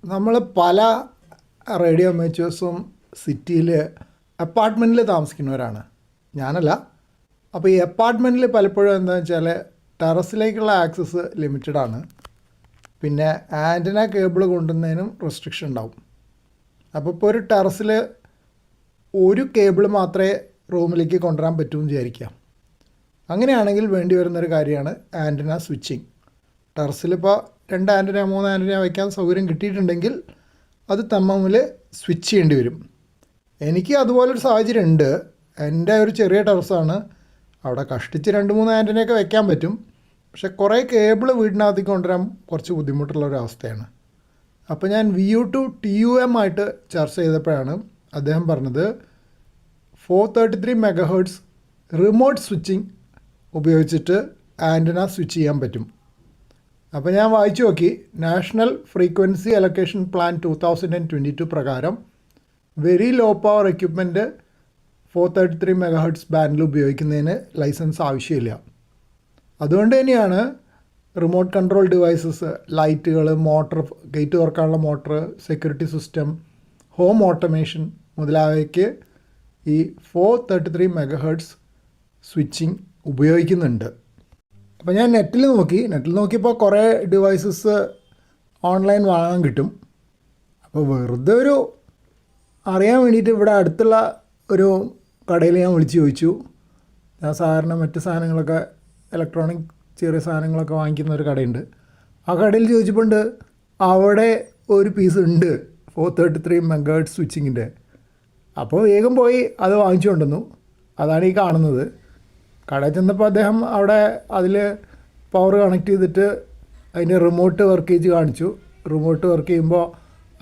നമ്മൾ പല റേഡിയോ അമേച്ചേഴ്സും സിറ്റിയിൽ അപ്പാർട്ട്മെൻറ്റിൽ താമസിക്കുന്നവരാണ്. ഞാനല്ല. അപ്പോൾ ഈ അപ്പാർട്ട്മെൻറ്റിൽ പലപ്പോഴും എന്താണെന്ന് വെച്ചാൽ ടെറസിലേക്കുള്ള ആക്സസ് ലിമിറ്റഡ് ആണ്. പിന്നെ ആൻറ്റന കേബിൾ കൊണ്ടുവന്നതിനും റെസ്ട്രിക്ഷൻ ഉണ്ടാവും. അപ്പോൾ ഇപ്പോൾ ഒരു ടെറസിൽ ഒരു കേബിൾ മാത്രമേ റൂമിലേക്ക് കൊണ്ടുവരാൻ പറ്റുമെന്ന് വിചാരിക്കാം. അങ്ങനെയാണെങ്കിൽ വേണ്ടി വരുന്നൊരു കാര്യമാണ് ആൻറ്റന സ്വിച്ചിങ്. ടെറസിലിപ്പോൾ 2 ആൻറ്റന 3 ആൻറ്റന വയ്ക്കാൻ സൗകര്യം കിട്ടിയിട്ടുണ്ടെങ്കിൽ അത് തമ്മിൽ സ്വിച്ച് ചെയ്യേണ്ടി വരും. എനിക്ക് അതുപോലൊരു സാഹചര്യം ഉണ്ട്. എൻ്റെ ഒരു ചെറിയ ടെറസാണ്. അവിടെ കഷ്ടിച്ച് 2-3 ആൻറ്റനയൊക്കെ വെക്കാൻ പറ്റും. പക്ഷേ കുറേ കേബിൾ വീടിനകത്തേക്ക് കൊണ്ടുവരാൻ കുറച്ച് ബുദ്ധിമുട്ടുള്ളൊരവസ്ഥയാണ്. അപ്പോൾ ഞാൻ VU2 TUM ആയിട്ട് ചർച്ച ചെയ്തപ്പോഴാണ് അദ്ദേഹം പറഞ്ഞത് 433 MHz റിമോട്ട് സ്വിച്ചിങ് ഉപയോഗിച്ചിട്ട് ആൻറ്റന സ്വിച്ച് ചെയ്യാൻ പറ്റും. അപ്പോൾ ഞാൻ വായിച്ചു നോക്കി. നാഷണൽ ഫ്രീക്വൻസി അലൊക്കേഷൻ പ്ലാൻ 2022 പ്രകാരം very low power equipment 433 MHz ബാൻഡിൽ ഉപയോഗിക്കുന്നതിന് ലൈസൻസ് ആവശ്യമില്ല. അതുകൊണ്ട് തന്നെയാണ് റിമോട്ട് കൺട്രോൾ ഡിവൈസസ്, ലൈറ്റുകൾ, മോട്ടർ, ഗേറ്റ് തുറക്കാനുള്ള motor, security system, home automation മുതലായവയ്ക്ക് ഈ 433 MHz സ്വിച്ചിങ് ഉപയോഗിക്കുന്നുണ്ട്. അപ്പോൾ ഞാൻ നെറ്റിൽ നോക്കിയപ്പോൾ കുറേ ഡിവൈസസ് ഓൺലൈൻ വാങ്ങാൻ കിട്ടും. അപ്പോൾ വെറുതെ ഒരു അറിയാൻ വേണ്ടിയിട്ട് ഇവിടെ അടുത്തുള്ള ഒരു കടയിൽ ഞാൻ വിളിച്ച് ചോദിച്ചു. ഞാൻ സാധാരണ മറ്റ് സാധനങ്ങളൊക്കെ ഇലക്ട്രോണിക് ചെറിയ സാധനങ്ങളൊക്കെ വാങ്ങിക്കുന്ന ഒരു കടയുണ്ട്. ആ കടയിൽ ചോദിച്ചപ്പോൾ അവിടെ ഒരു പീസ് ഉണ്ട് 433 MHz സ്വിച്ചിങ്ങിൻ്റെ. അപ്പോൾ വേഗം പോയി അത് വാങ്ങിച്ചു കൊണ്ടുവന്നു. അതാണ് ഈ കാണുന്നത്. കടയിൽ ചെന്നപ്പോൾ അദ്ദേഹം അവിടെ അതിൽ പവർ കണക്ട് ചെയ്തിട്ട് അതിൻ്റെ റിമോട്ട് വർക്കേജ് കാണിച്ചു. റിമോട്ട് വർക്ക് ചെയ്യുമ്പോൾ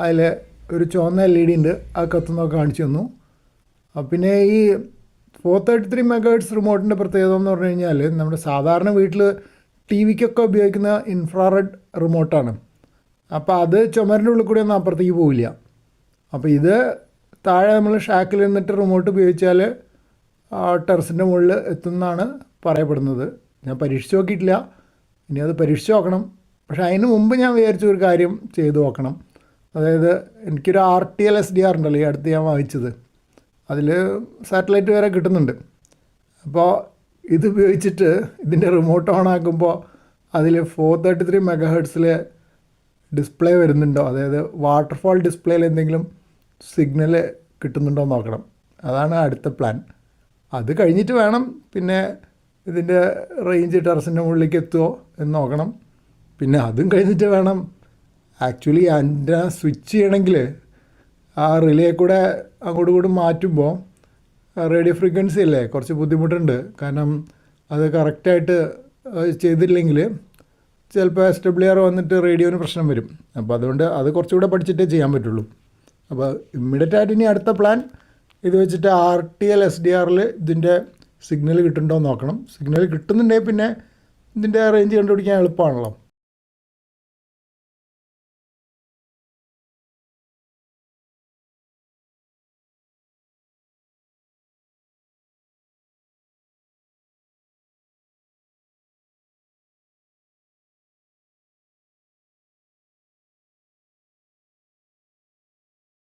അതിൽ ഒരു ചുവന്ന LED ഉണ്ട്, അത് കത്തുന്നതൊക്കെ കാണിച്ചു തന്നു. പിന്നെ ഈ 433 MHz റിമോട്ടിൻ്റെ പ്രത്യേകത എന്ന് പറഞ്ഞു കഴിഞ്ഞാൽ നമ്മുടെ സാധാരണ വീട്ടിൽ TVക്കൊക്കെ ഉപയോഗിക്കുന്ന ഇൻഫ്രാറെഡ് റിമോട്ടാണ്. അപ്പോൾ അത് ചുമരിൻ്റെ ഉള്ളിൽ കൂടി ഒന്നും അപ്പുറത്തേക്ക് പോവില്ല. അപ്പോൾ ഇത് താഴെ നമ്മൾ ഷാക്കിൽ നിന്നിട്ട് റിമോട്ട് ഉപയോഗിച്ചാൽ ടെറസിൻ്റെ മുകളിൽ എത്തുന്നതാണ് പറയപ്പെടുന്നത്. ഞാൻ പരീക്ഷിച്ച് നോക്കിയിട്ടില്ല. ഇനി അത് പരീക്ഷിച്ച് നോക്കണം. പക്ഷേ അതിന് മുമ്പ് ഞാൻ വിചാരിച്ച ഒരു കാര്യം ചെയ്തു നോക്കണം. അതായത് എനിക്കൊരു RTL SDR ഉണ്ടല്ലോ, ഈ അടുത്ത് ഞാൻ വാങ്ങിച്ചത്. അതിൽ സാറ്റലൈറ്റ് വരെ കിട്ടുന്നുണ്ട്. അപ്പോൾ ഇത് ഉപയോഗിച്ചിട്ട് ഇതിൻ്റെ റിമോട്ട് ഓൺ ആക്കുമ്പോൾ അതിൽ 433 MHz ഡിസ്പ്ലേ വരുന്നുണ്ടോ, അതായത് വാട്ടർഫാൾ ഡിസ്പ്ലേയിൽ എന്തെങ്കിലും സിഗ്നൽ കിട്ടുന്നുണ്ടോ എന്ന് നോക്കണം. അതാണ് അടുത്ത പ്ലാൻ. അത് കഴിഞ്ഞിട്ട് വേണം പിന്നെ ഇതിൻ്റെ റേഞ്ച് ടെറസിൻ്റെ മുകളിലേക്ക് എത്തുമോ എന്ന് നോക്കണം. പിന്നെ അതും കഴിഞ്ഞിട്ട് വേണം ആക്ച്വലി ആൻറ്റന സ്വിച്ച് ചെയ്യണമെങ്കിൽ ആ റിലേ കൂടെ അങ്ങോട്ടും ഇങ്ങോട്ടും മാറ്റുമ്പോൾ റേഡിയോ ഫ്രീക്വൻസി അല്ലേ, കുറച്ച് ബുദ്ധിമുട്ടുണ്ട്. കാരണം അത് കറക്റ്റായിട്ട് ചെയ്തില്ലെങ്കിൽ ചിലപ്പോൾ SWR വന്നിട്ട് റേഡിയോന് പ്രശ്നം വരും. അപ്പോൾ അതുകൊണ്ട് അത് കുറച്ചുകൂടെ പഠിച്ചിട്ടേ ചെയ്യാൻ പറ്റുള്ളൂ. അപ്പോൾ ഇമ്മീഡിയറ്റ് ആയിട്ട് ഇനി അടുത്ത പ്ലാൻ ഇത് വെച്ചിട്ട് RTL SDRൽ ഇതിൻ്റെ സിഗ്നൽ കിട്ടുന്നുണ്ടോ എന്ന് നോക്കണം. സിഗ്നൽ കിട്ടുന്നുണ്ടെങ്കിൽ പിന്നെ ഇതിൻ്റെ റേഞ്ച് കണ്ടുപിടിക്കാൻ എളുപ്പമാണല്ലോ.